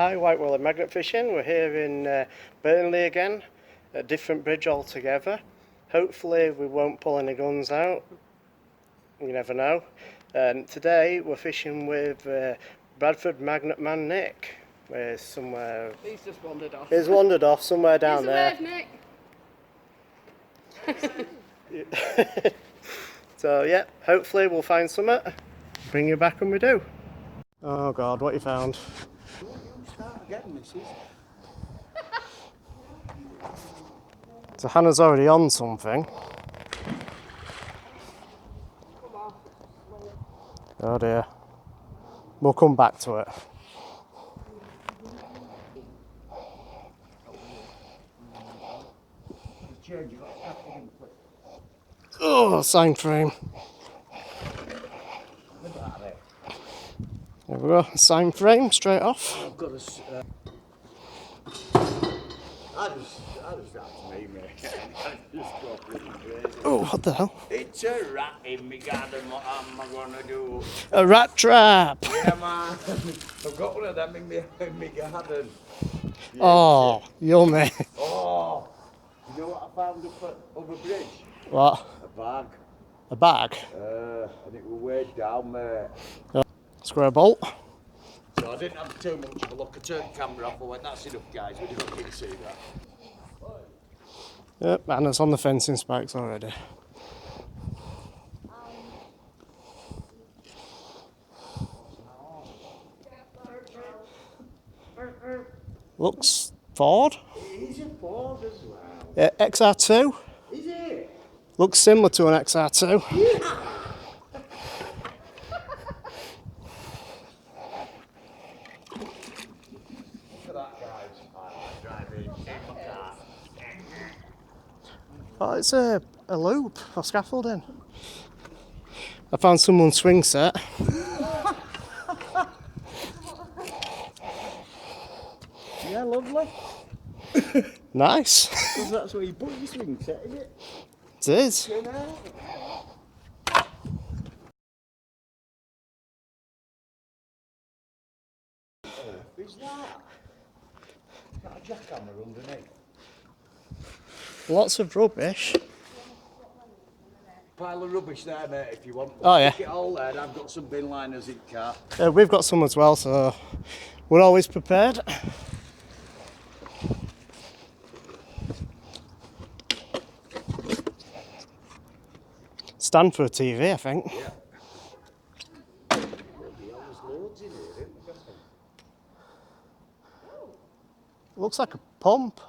Hi, Welly Magnet Fishing. We're here in Burnley again, a different bridge altogether. Hopefully we won't pull any guns out, you never know. Today we're fishing with Bradford Magnet Man Nick. We're somewhere... He's just wandered off. He's wandered off somewhere down there. Nick. So yeah, hopefully we'll find something. Bring you back when we do. Oh God, what you found? So Hannah's already on something. Oh dear. We'll come back to it. Oh, sign frame. There we go, sign frame straight off. I've got a. I just me, mate. Oh, what the hell? It's a rat in my garden. What am I gonna do? A rat trap! Yeah, man. I've got one of them in my garden. Yeah, oh, yummy. Oh, you know what I found up at over bridge? What? A bag. A bag? And it was weighed down, mate. Square bolt. So I didn't have too much of a look. I turned the camera off. I went, that's enough, guys. We didn't get to see that. Yep, and it's on the fencing spikes already. Looks Ford. It is a Ford as well. Yeah, XR2. Is it? Looks similar to an XR2. Yeah. Oh, it's a loop for scaffolding. I found someone's swing set. Yeah, lovely. Nice. Because that's where you put your swing set, isn't it? It is. You know? Is that? Got a jackhammer underneath. Lots of rubbish. Pile of rubbish there, mate, if you want. Oh, yeah. Stick it all there, and I've got some bin liners in car. We've got some as well, so we're always prepared. Stand for a TV, I think. Yeah. There's loads in here, isn't there? Looks like a pump.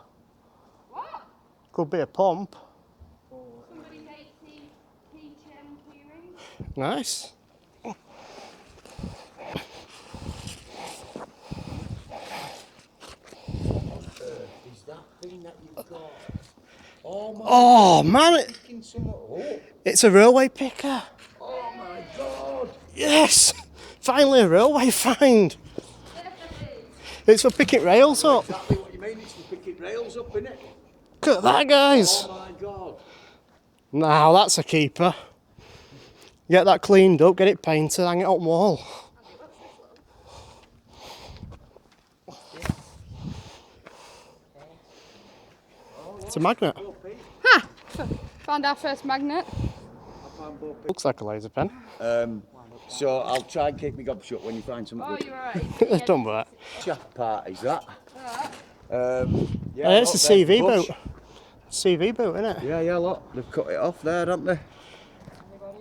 What? Could be a pump. Somebody's 18 keychain keyring. Nice. Is that thing that you've got? Oh, my Oh man, picking some up. it's a railway picker. Oh my God! Yes, finally a railway find. It's for picking rails up. Exactly what you mean. It's for picking rails up, isn't it? Look at that, guys. Oh my God! Now that's a keeper. Get that cleaned up, get it painted, hang it on the wall. It's a magnet. Ha! Found our first magnet. Looks like a laser pen. So I'll try and keep my gob shut when you find something Oh, good. you're right. Done with that. Chaff party's that. Yeah, it's a look, CV bush. boat. CV boat, isn't it? Yeah, yeah, look. They've cut it off there, haven't they?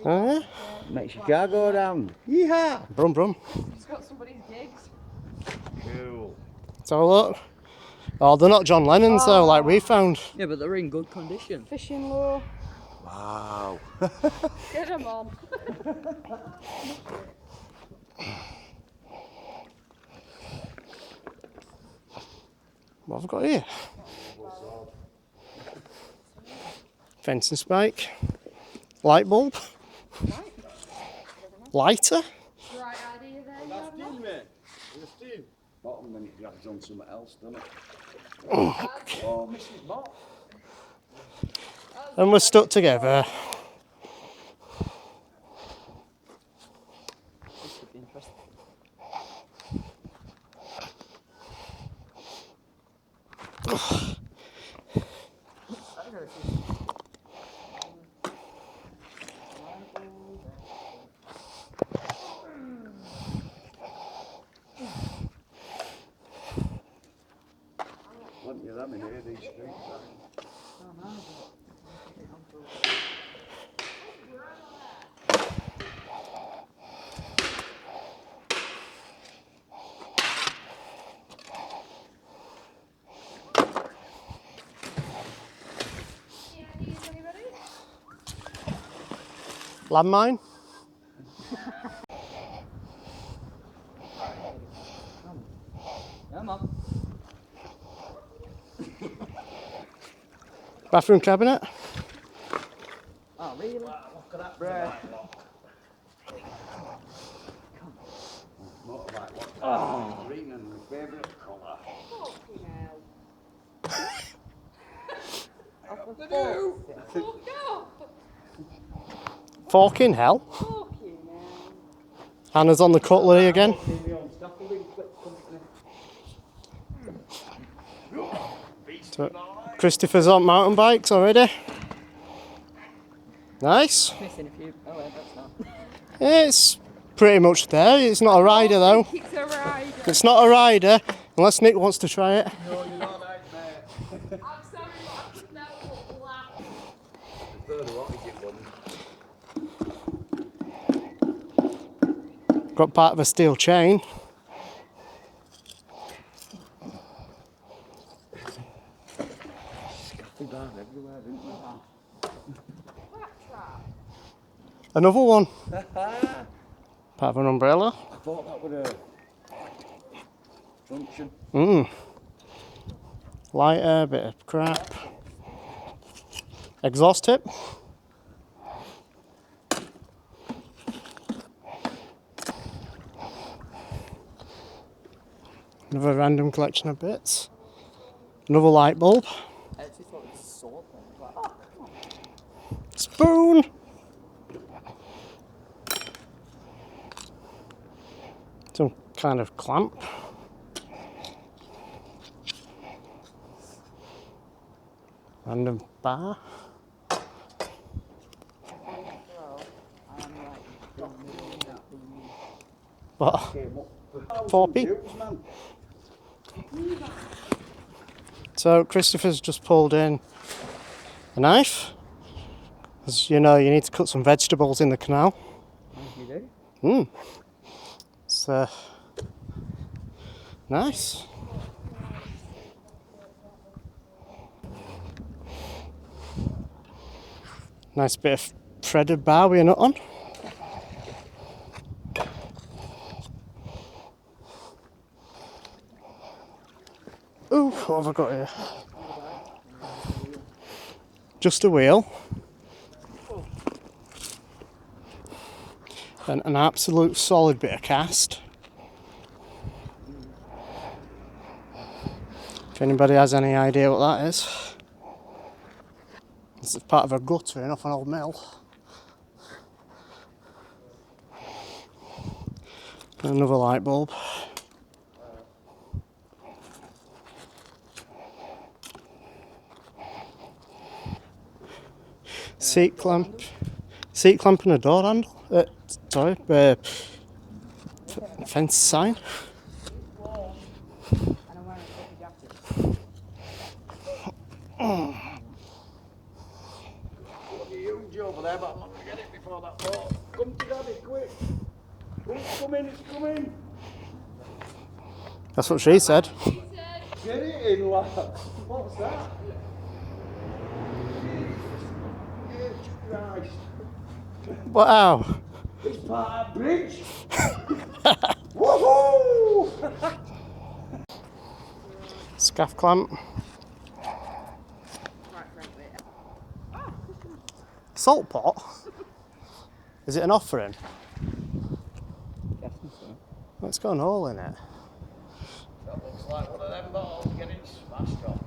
Oh, yeah. Makes your car go down. Yeehaw! Brum brum. It's got somebody's gigs. Cool. So look. Oh, they're not John Lennon's though, like we found. Yeah, but they're in good condition. Fishing lure. Wow. Get them on. What have I got here? Fencing spike. Light bulb. Lighter. Right idea there, you have one. Bottom when it grabs on something else, doesn't it? Oh, Mrs. Bot. And we're stuck together. This could be interesting. them in here, these streets. Landmine? Come on. Bathroom cabinet? Oh, really? Look at that bread. Motorbike lock. Oh, green and my favourite colour. Forking hell? Hannah's on the cutlery again. So, Christopher's on mountain bikes already. Nice. Missing a few. Oh, wait, that's not. It's pretty much there. It's not a rider though. It's a rider. It's not a rider unless Nick wants to try it. No, you're not right, mate. I'm sorry, but I just now put black. Further on, is it one? Got part of a steel chain. Another one. Part of an umbrella. I thought that was a junction. Lighter, bit of crap. Exhaust tip. Another random collection of bits. Another light bulb. I actually thought it was salt. I was like, oh, come on. Spoon. Some kind of clamp. Random bar. What? 4p. So Christopher's just pulled in a knife. As you know, you need to cut some vegetables in the canal. You do? It's nice. Nice bit of threaded bar with a nut on. Ooh, what have I got here? Just a wheel. And an absolute solid bit of cast. If anybody has any idea what that is. This is part of a guttering off an old mill. Another light bulb. Seat clamp and a door handle. Fence sign. Huge over there, but I'm not going to get it before that boat. Come to grab it, quick. Come in, it's coming. That's what she said. Get it in, lad. What's that? Jesus Christ. Wow. It's part of the bridge. Woohoo! Scaff clamp. Salt pot? Is it an offering? Definitely so. Oh, it's got an hole in it. That looks like one of them bottles getting smashed off.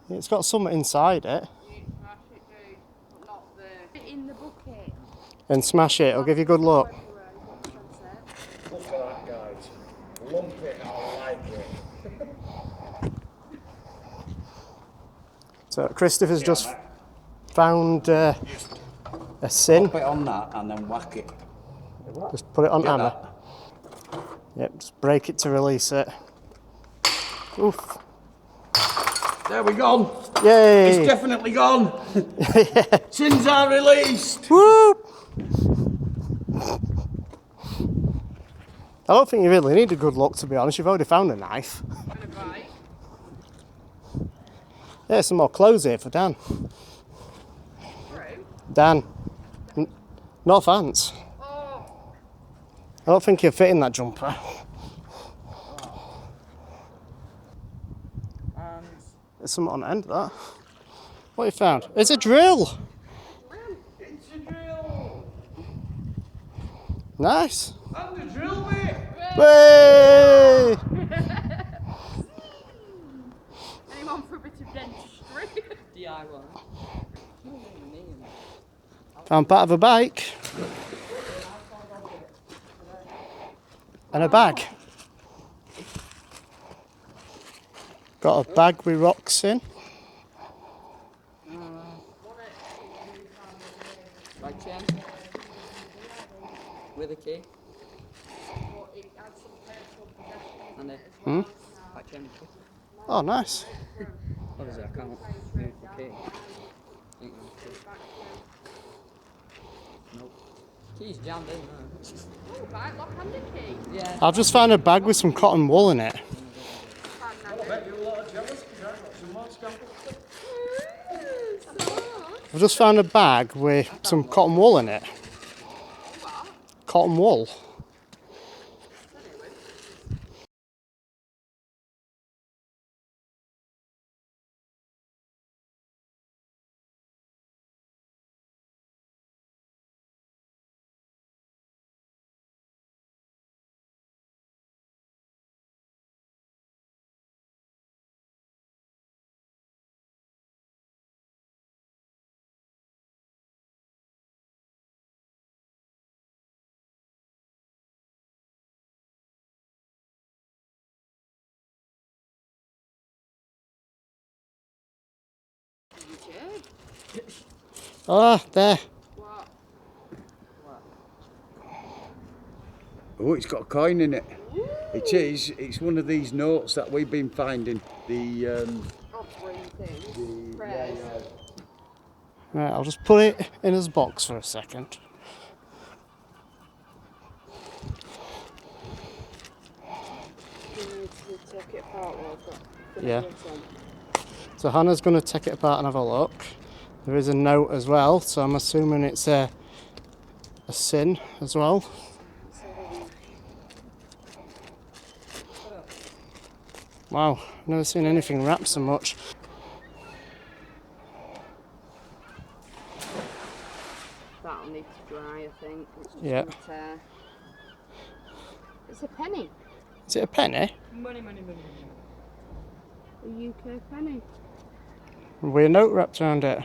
It's got something inside it. Smash it, dude. But not the... in the bucket. And smash it, it'll give you good luck. Look at that, guys. Lump it, I like it. So Christopher's just found a sin. Put it on that and then whack it. Just put it on Get hammer. Yep, just break it to release it. Oof. There we go. Yay! It's definitely gone. Sins are released. Whoop! I don't think you really need a good look, to be honest. You've already found a knife. And a bite. Yeah, some more clothes here for Dan. True. Dan, no offence. Oh. I don't think you're fitting that jumper. And There's something on the end of that. What you found? It's a drill. It's a drill. Nice. And a drill bit. Way! Anyone for a bit of dentistry? DIY. Found part of a bike. And a bag. Got a bag with rocks in. Bag chain. With a key. And a bag chain. Oh, nice. Obviously, I can't move the key. Nope. Key's jammed in there. Oh, bite lock and a key. Yeah. I've just found a bag with some cotton wool in it. I bet you're a lot jealous because I've got some more scamper. I've just found a bag with some cotton wool in it. Cotton wool. Ah, there. What? Oh, it's got a coin in it. It is. It's one of these notes that we've been finding. The Offering things. Prayers. Right, I'll just put it in his box for a second. You need to take it apart while I've got the Yeah. gloves on. So Hannah's going to take it apart and have a look. There is a note as well, so I'm assuming it's a sin as well. Wow, never seen anything wrapped so much. That'll need to dry, I think. It's just Yeah. gonna tear. It's a penny. Is it a penny? Money, money, money. A UK penny. With a note wrapped around it.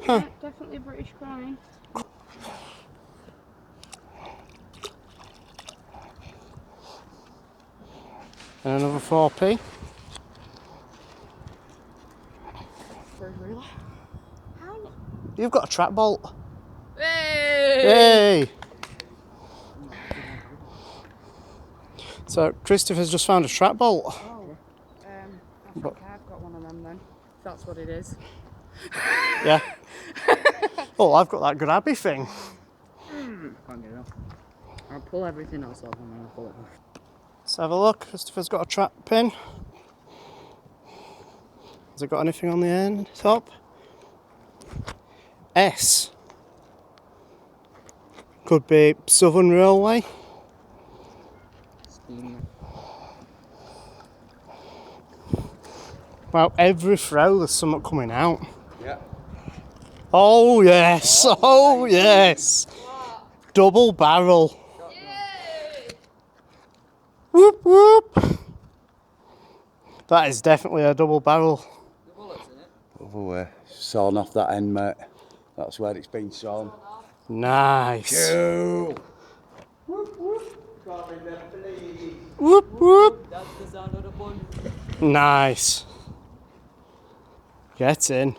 Huh. Yeah, definitely a British coin. And another 4p. Really? How? You've got a trap bolt. Hey! Yay! So Christopher's just found a trap bolt. Oh, I think I've got one of them then. If that's what it is. Yeah. Oh, I've got that grabby thing. Can't get it off. I'll pull everything else off and then I'll pull it off. Let's have a look. Christopher's got a trap pin. Has it got anything on the end, top? S. Could be Southern Railway. Steam. Well, every throw there's something coming out. yeah. Oh yes, oh yes. Double barrel. Yay! Whoop whoop. That is definitely a double barrel. The bullets in it. Oh, sawn off that end, mate. That's where it's been sawn. Nice. Cool. Whoop whoop. That's the sound of the bun. Nice. Get in.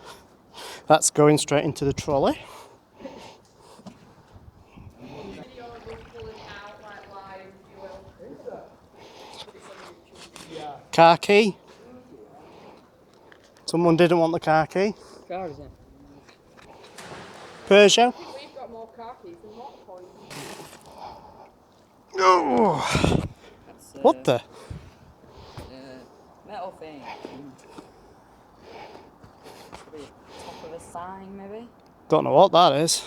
That's going straight into the trolley. Video of us pulling out like live, if you will. Car key. Someone didn't want the car key. Car, is it? Peugeot. We've got more car keys than water points. Oh, That's, what the? metal thing. Probably top of a sign, maybe? Don't know what that is.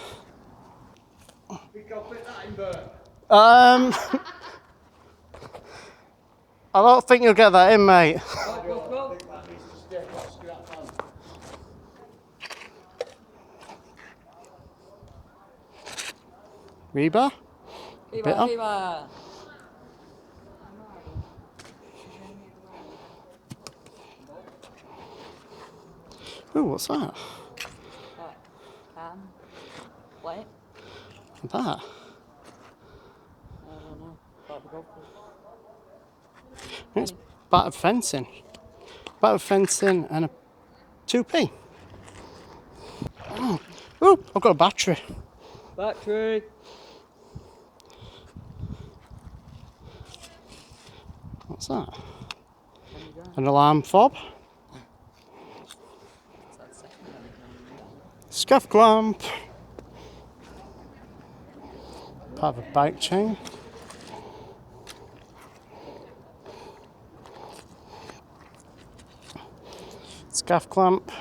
Think I'll fit that in there. I don't think you'll get that in, mate. Go. That needs to stay got scrap on. Rebar? Bit on. Viva! Ooh, what's that? What? Can? Plate? What's that? I don't know. Thought we go for It's battered fencing. Battered fencing and a 2p. Oh, ooh, I've got a battery. battery. What's that? An alarm fob. Scuff clamp. Part of a bike chain. Scuff clamp.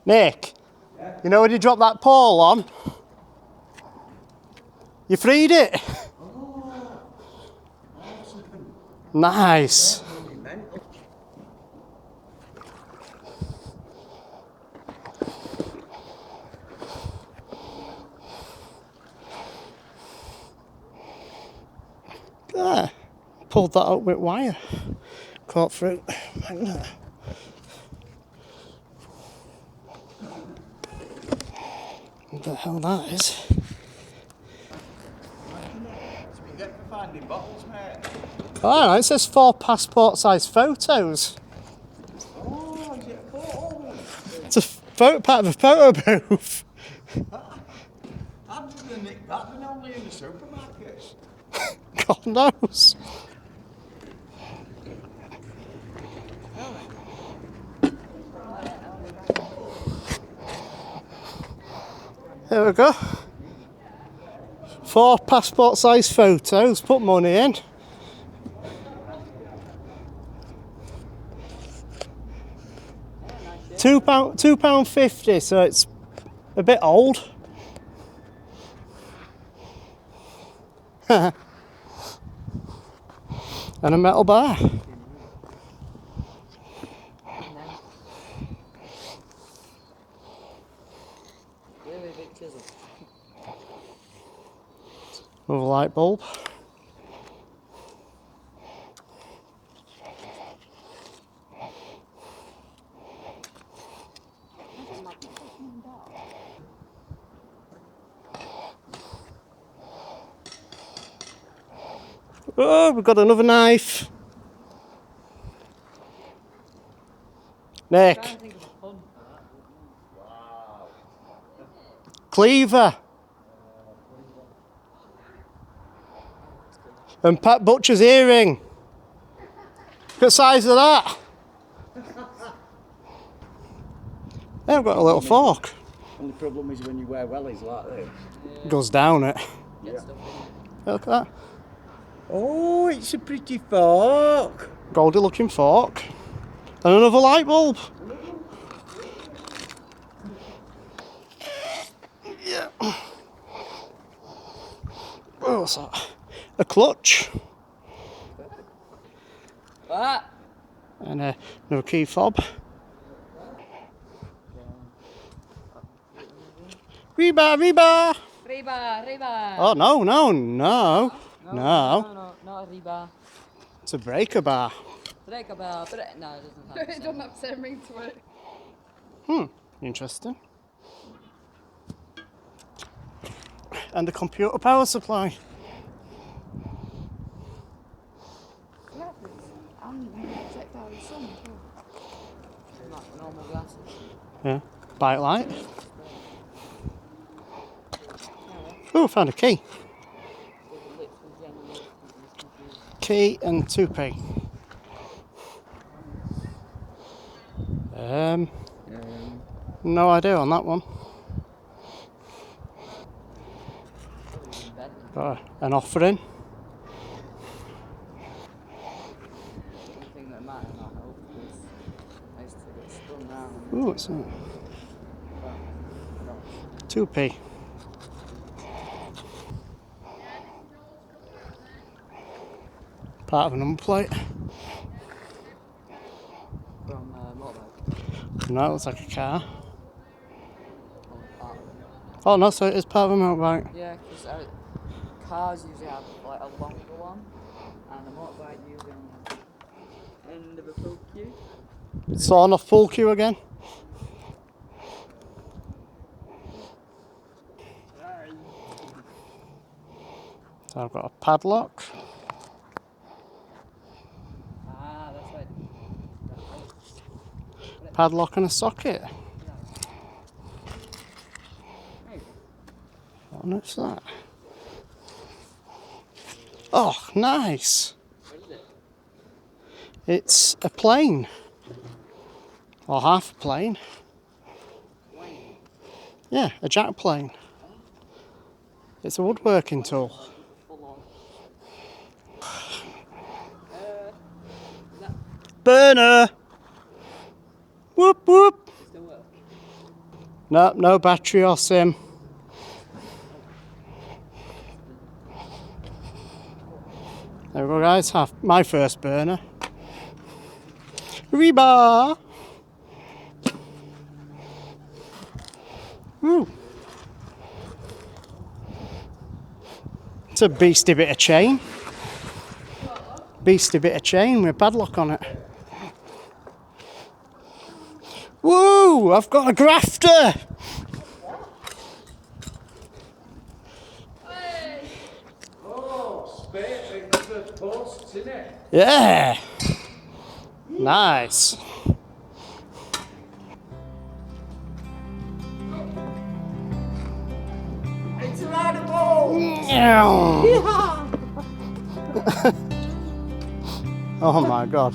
Nick, you know when you drop that pole on? You freed it. Nice. There. Pulled that up with wire. Caught through magnet. What the hell that is? That's what you get for finding bottles, mate. Alright, it says 4 passport size photos. Oh, is it a photo? It's a part of a photo booth. How did they nick that? They're only in the supermarkets. God knows. There we go. 4 passport size photos, put money in. £2.50, so it's a bit old. And a metal bar. Really big chisel. With a light bulb. Oh, we've got another knife. Nick. Trying to think of a pun for that. Cleaver. And Pat Butcher's earring. Look at the size of that. Then I've got a little fork. Only problem is when you wear wellies like this. Goes down it. Get stuff Look at that. Oh, it's a pretty fork. Goldie looking fork. And another light bulb. Yeah. Oh, what's that? A clutch. Ah! And another key fob. Rebar, rebar. Riba! Oh, no. No, not a riba. It's a breaker bar. Break a bell. No, it doesn't have It the doesn't have the same ring to it. Interesting. And the computer power supply. And you can protect out the sun as well. Not normal glasses. Yeah. Bike light. Oh, I found a key. Literally genuinely confused. Key and 2p. No idea on that one. Got an offering. One thing that might not help is I used to get spun round. Ooh, what's that? 2p. Part of a number plate. From motorbike. No, it looks like a car. Or part of it. Oh no, so it is part of a motorbike. Yeah, because cars usually have like a longer one, and a motorbike usually on the end of a full queue. Sawn off full queue again. So I've got a padlock. Ah, that's right. Padlock and a socket. What on earth's that? Oh, nice. What is it? It's a plane. Or half a plane. Plane. Yeah, a jack plane. It's a woodworking tool. Full on. Burner! Whoop whoop! Still work. No, no battery or sim. There we go, guys. Have my first burner. Rebar! Woo! It's a beastie bit of chain. Beastie bit of chain with a padlock on it. Woo! I've got a grafter! Oh, spare for posts, innit? Yeah! Nice. It's a rideable! Oh my god.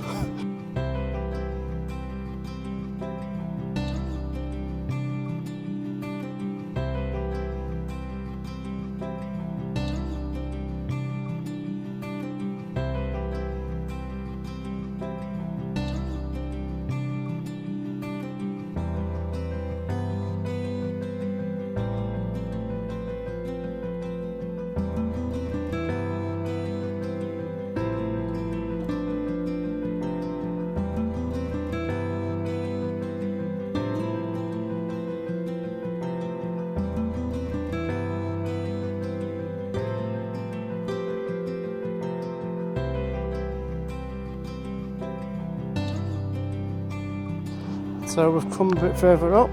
So we've come a bit further up.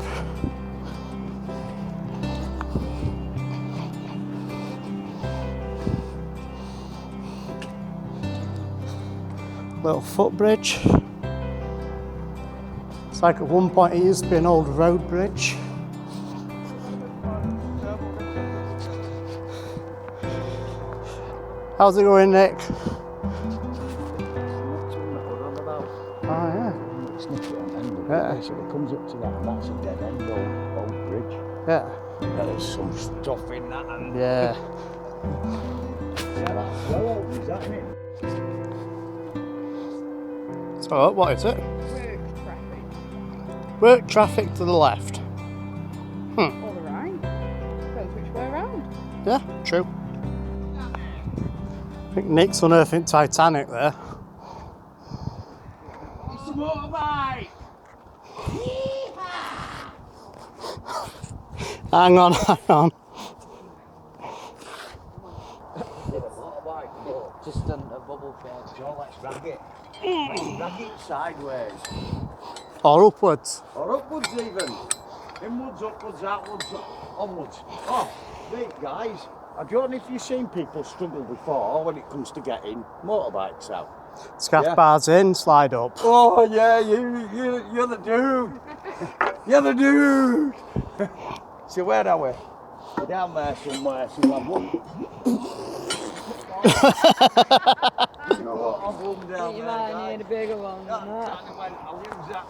Little footbridge. It's like at one point it used to be an old road bridge. How's it going, Nick? Oh yeah. Yeah. So it comes up to that, and that's a dead end old bridge. Yeah. There's some stuff in that, and Yeah. yeah, that's well old, is that it? So what is it? Work traffic. Work traffic to the left. Or the right. Depends which way around. Yeah, true. I think Nick's unearthing Titanic there. It's a motorbike! Hang on, hang on. Motorbike, just a bubble shape. So let's drag it. Let's drag it sideways. Or upwards. Or upwards even. Inwards, upwards, outwards, onwards. Oh, wait guys, I don't know if you've seen people struggle before when it comes to getting motorbikes out. Scaff Yeah. bars in, slide up. Oh yeah, you're the dude. You're the dude. So where are we? They're down there somewhere, so I've one. I've one down You there, might guys. need a bigger one than that. I'll use that.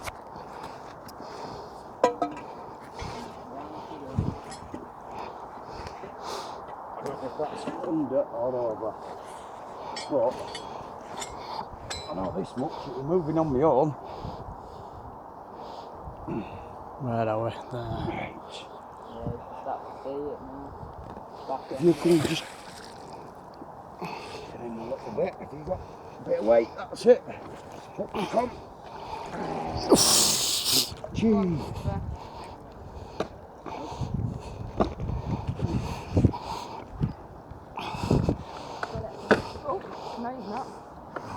I don't know if that's under or over, but I know this much, we're moving on my own. Where are we? There. Yeah, that would be it now. Back If in. you can just get in a little bit, if you've got a bit of weight, that's it. Up you come. Gee. Oh, no, he's not.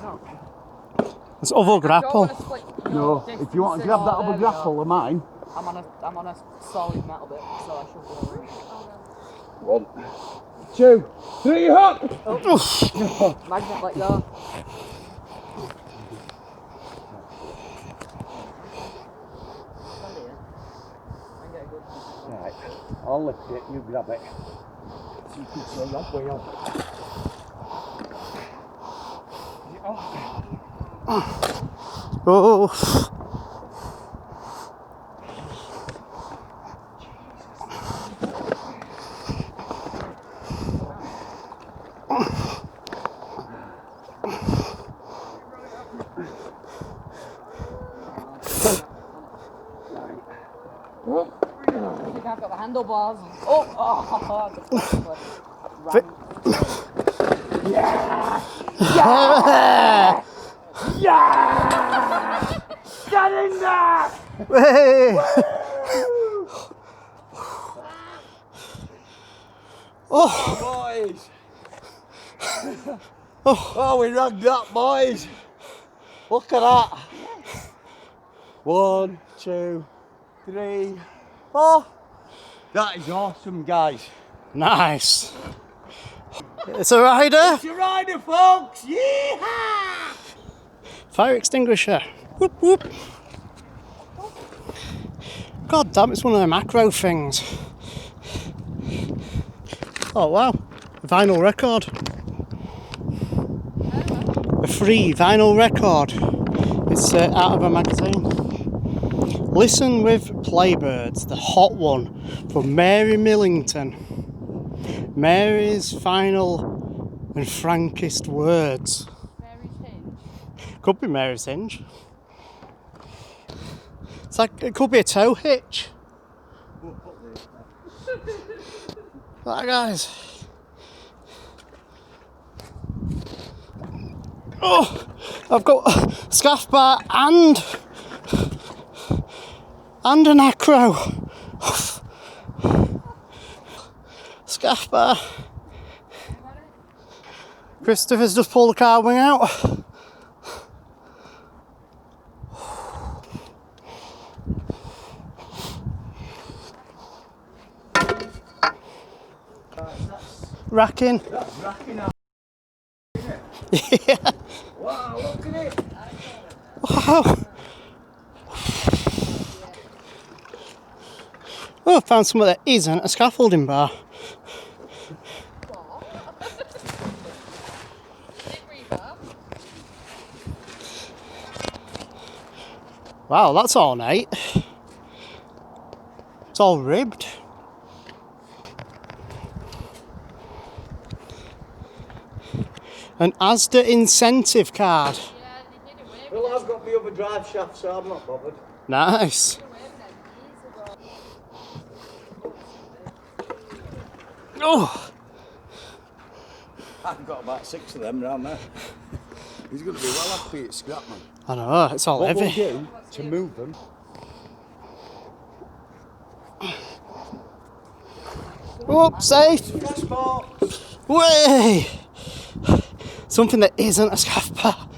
No. It's other I don't grapple. want to split No, if you want to grab that Oh, other there we go. grapple of mine. I'm on a solid metal bit, so I should be alright. 1, 2, 3, hook! Magnet like that. Right, I'll lift it, you grab it. So you can see that wheel. Oh. I think I've got the handlebars. Oh, the Yeah! Get in there! Hey. Boys! Oh, we ragged that, boys! Look at that! 1, 2, 3, 4. That is awesome, guys. Nice. It's a rider. It's a rider, folks! Yeehaw! Fire extinguisher. Whoop whoop. God damn, it's one of the macro things. Oh wow, a vinyl record. A free vinyl record. It's out of a magazine. Listen with Playbirds, the hot one from Mary Millington. Mary's final and frankest words. Mary's hinge. Could be Mary's hinge. It's like, it could be a tow hitch. Right, guys. Oh, I've got a scaff bar and an acro. Scaff bar. Christopher's just pulled the car wing out. Racking. That's racking out. Yeah. Wow, look at it! Wow. Oh, I found somewhere that isn't a scaffolding bar. Wow, that's ornate. It's all ribbed. An Asda incentive card. Well, I've got my other drive shaft, so I'm not bothered. Nice. Oh, I've got about 6 of them round there. He's going to be well happy at Scrapman. I know, it's all What we'll heavy. do to move them. Oh, safe. Way. Something that isn't a scaff bar.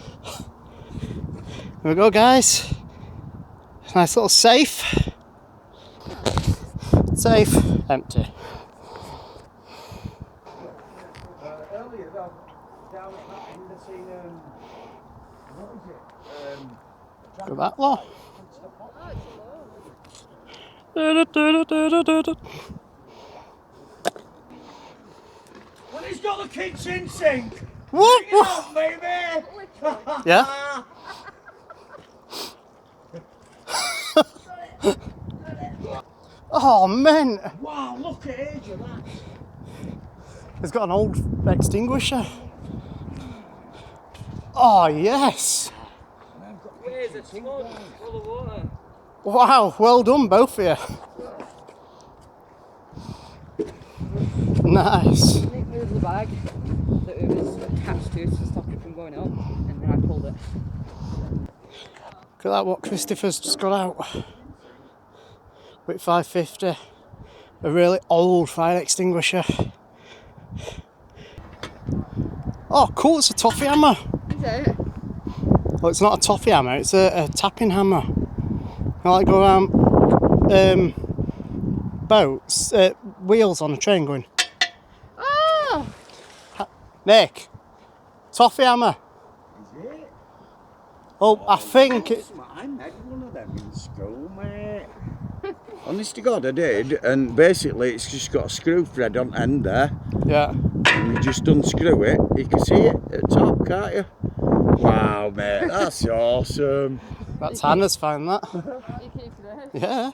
Here we go, guys. Nice little safe. Safe. Empty. Earlier down at that end, I seen, what is it? Go that low. He's got the kitchen sink. What? Bring it on, baby. Yeah? Oh, man. Wow, look at age of that. It's got an old extinguisher. Oh, yes. Where's the sponge full of water? Wow, well done, both of you. Nice. Nick moved the bag that it was attached to stop it from going up, and then I pulled it. Look at that, what Christopher's just got out. With 550. A really old fire extinguisher. Oh, cool, it's a toffee hammer. Is it? Well, it's not a toffee hammer, it's a tapping hammer. I like go around boats, wheels on a train going. Oh! Nick, toffee hammer. Is it? Oh, I think it. I made one of them in school, mate. Honest to God, I did. And basically, it's just got a screw thread on the end there. Yeah. And you just unscrew it. You can see it at the top, can't you? Wow, mate, that's awesome. That's Hannah's found that. You keep it. Yeah.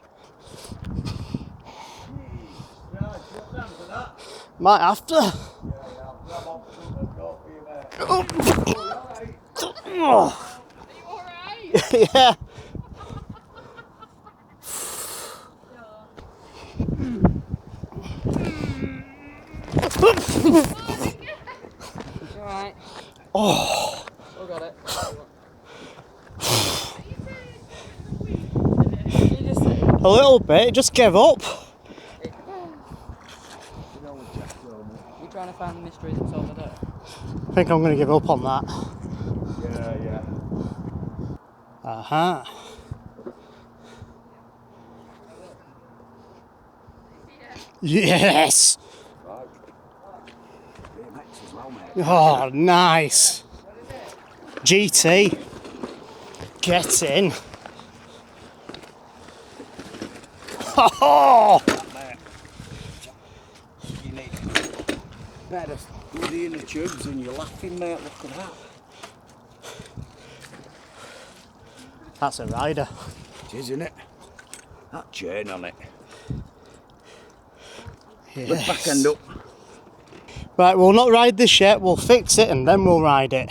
Right, shut down for that. Might have to. Yeah, I'll grab on some of the dope for you, mate. Oh. Are you alright? Yeah. It's alright. Oh. Still got it. A little bit, it just gave up. You're trying to find the mystery that's over there. I think I'm going to give up on that. Yeah. Aha. Yes. Right. BMX as well, mate. Oh, nice. GT. Get in. Oh. You need better bloody in the tubes and you're laughing, mate. Look at that. That's a rider. It is, isn't it? That chain on it. Yes. Lift back end up. Right, we'll not ride this yet, we'll fix it and then we'll ride it.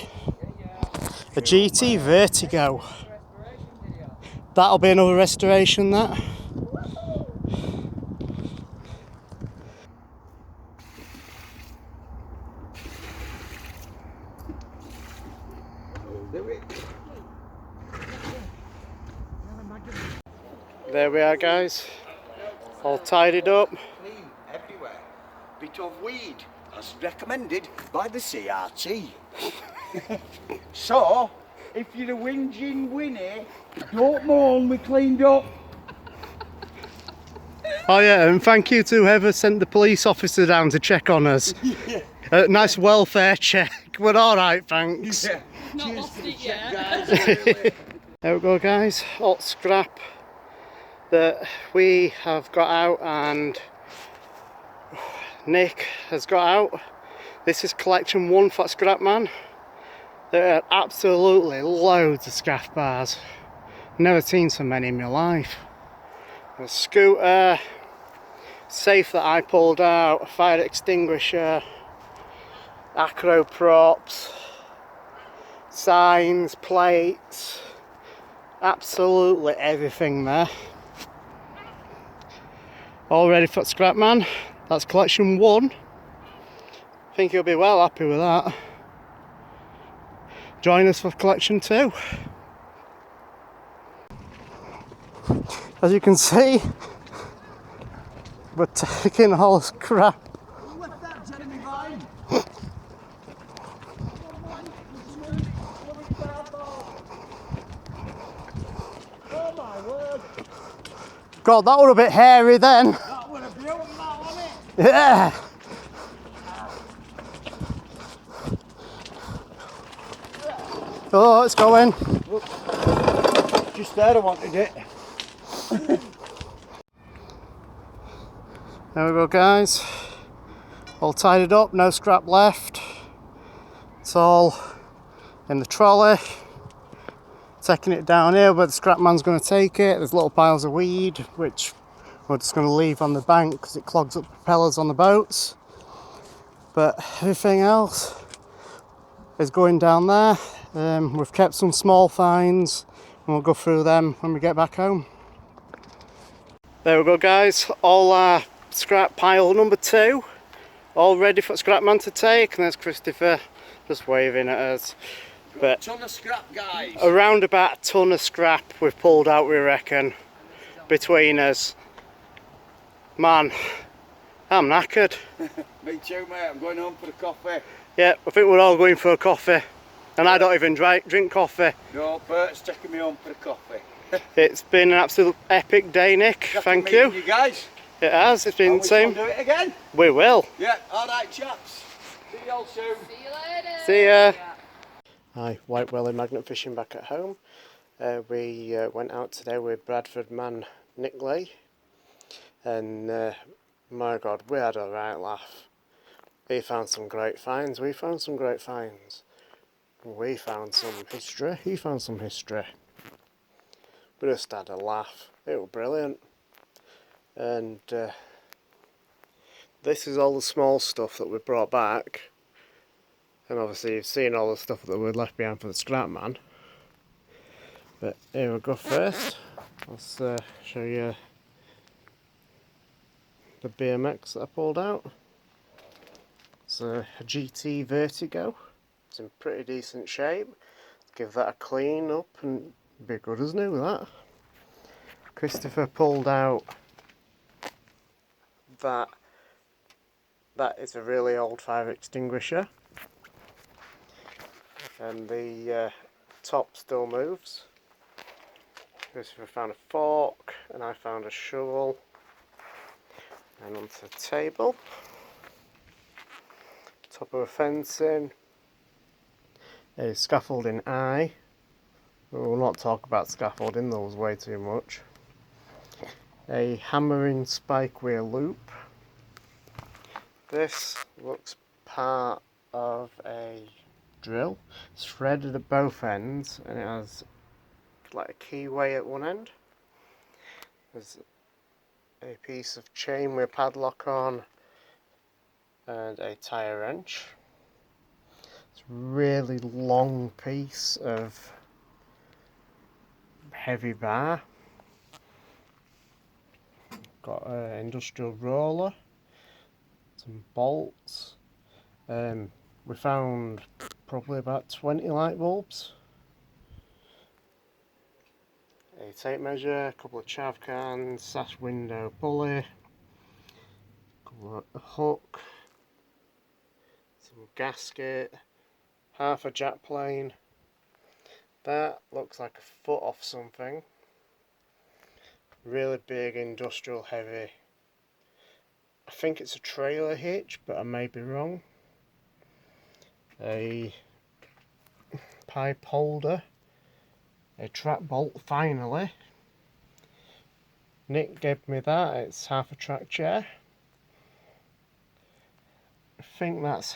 A GT Vertigo. That'll be another restoration, that. There we are, guys. All tidied up. Clean everywhere. Bit of weed, as recommended by the CRT. So, if you're a whinging Winnie, don't moan, we cleaned up. Oh yeah, and thank you to whoever sent the police officer down to check on us. Nice welfare check. We're alright, thanks. Yeah. Not Cheers lost for the it check, yet. guys. There we go, guys. Hot scrap that we have got out and Nick has got out. This is collection 1 for Scrap Man. There are absolutely loads of scrap bars. Never seen so many in my life. A scooter, safe that I pulled out, a fire extinguisher, acro props, signs, plates, absolutely everything there. All ready for Scrap Man. That's collection 1. I think you'll be well happy with that. Join us for collection 2. As you can see, we're taking all scrap. What's that, Jeremy Vine? Oh my word. God, that were a bit hairy then. That would have built that, wasn't it? Yeah. Oh, it's going. Just there, I wanted it. There we go, guys. All tidied up, no scrap left. It's all in the trolley. Taking it down here, but the scrap man's going to take it. There's little piles of weed, which we're just going to leave on the bank because it clogs up propellers on the boats. But everything else is going down there. We've kept some small finds and we'll go through them when we get back home. There we go, guys, all our scrap pile number 2, all ready for scrap man to take, and there's Christopher just waving at us. But ton of scrap, guys. Around about a tonne of scrap we've pulled out, we reckon, between us. Man, I'm knackered. Me too, mate. I'm going home for a coffee. Yeah, I think we're all going for a coffee, and I don't even drink coffee. No, Bert's taking me home for a coffee. It's been an absolute epic day, Nick. Thank you. You guys. It has. It's been the same. Do it again. We will. Yeah. All right, chaps. See you all soon. See you later. See ya. Hi, White Welly Magnet Fishing back at home. We went out today with Bradford man Nick Lee, and my God, we had a right laugh. He found some great finds. We found some great finds. We found some history. He found some history. We just had a laugh. It was brilliant. And this is all the small stuff that we brought back. And obviously you've seen all the stuff that we left behind for the scrap man. But here we go first. Let's show you the BMX that I pulled out. It's a GT Vertigo. It's in pretty decent shape. Give that a clean up and be good as new, that. Christopher pulled out that is a really old fire extinguisher, and the top still moves. Christopher found a fork and I found a shovel, and onto the table, top of a fencing, a scaffolding eye. We'll not talk about scaffolding, there was way too much. A hammering spike wheel loop. This looks part of a drill. It's threaded at both ends and it has like a keyway at one end. There's a piece of chain with a padlock on and a tyre wrench. It's a really long piece of heavy bar. Got an industrial roller, some bolts. We found probably about 20 light bulbs, a tape measure, a couple of chav cans, sash window pulley, a hook, some gasket, half a jack plane. That looks like a foot off something. Really big industrial heavy. I think it's a trailer hitch, but I may be wrong. A pipe holder, a trap bolt finally. Nick gave me that, it's half a track chair. I think that's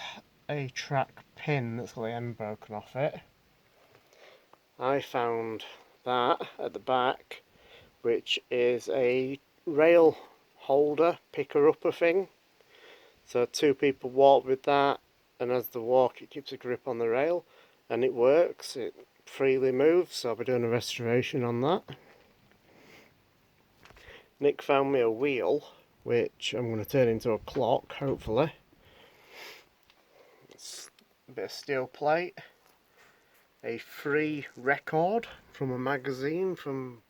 a track pin that's got the end broken off it. I found that at the back, which is a rail holder, picker-upper thing. So 2 people walk with that, and as they walk it keeps a grip on the rail, and it works, it freely moves, so I'll be doing a restoration on that. Nick found me a wheel, which I'm going to turn into a clock, hopefully. It's a bit of steel plate. A free record from a magazine from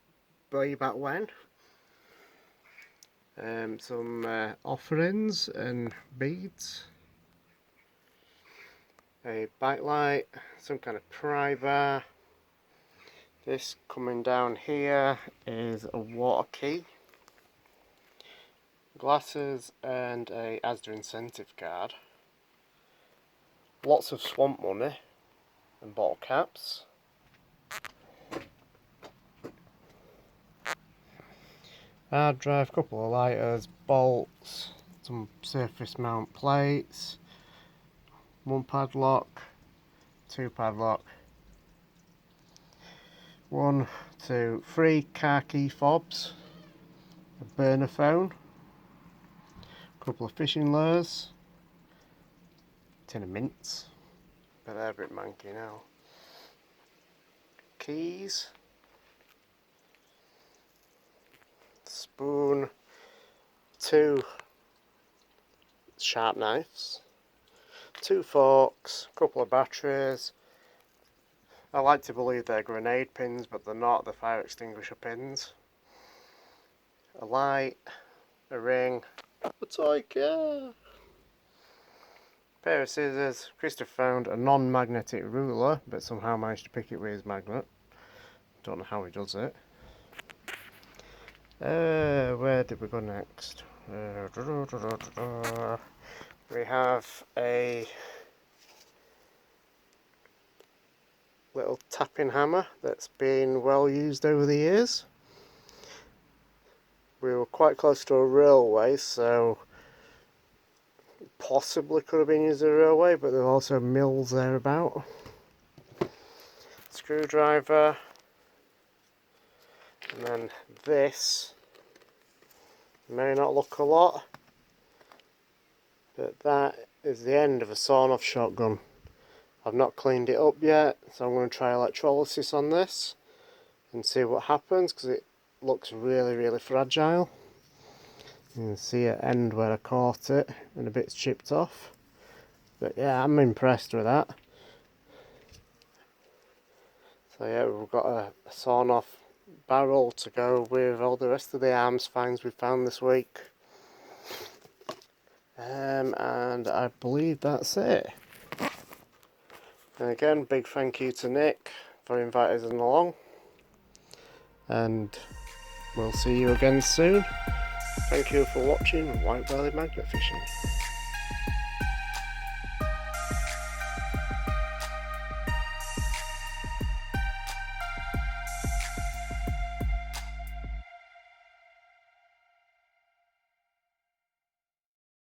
way back when. Some offerings and beads. A bike light, some kind of pry bar. This coming down here is a water key. Glasses and a Asda incentive card. Lots of swamp money and bottle caps. Hard drive, couple of lighters, bolts, some surface mount plates, 1 padlock, 2 padlock, 1, 2, 3 car key fobs, a burner phone, a couple of fishing lures, tin of mints, but they're a bit manky now, keys, spoon, 2 sharp knives, 2 forks, a couple of batteries. I like to believe they're grenade pins, but they're not, they're fire extinguisher pins. A light, a ring, a toy car, pair of scissors. Christopher found a non-magnetic ruler, but somehow managed to pick it with his magnet. Don't know how he does it. Where did we go next? We have a little tapping hammer that's been well used over the years. We were quite close to a railway, so possibly could have been used as a railway, but there are also mills thereabout. Screwdriver, and then this may not look a lot, but that is the end of a sawn off shotgun. I've not cleaned it up yet, so I'm going to try electrolysis on this and see what happens, because it looks really fragile. You can see at end where I caught it and a bit's chipped off, but yeah, I'm impressed with that. So yeah, we've got a sawn off barrel to go with all the rest of the arms finds we've found this week, and I believe that's it. And again, big thank you to Nick for inviting us along, and we'll see you again soon. Thank you for watching Welly Magnet Fishing.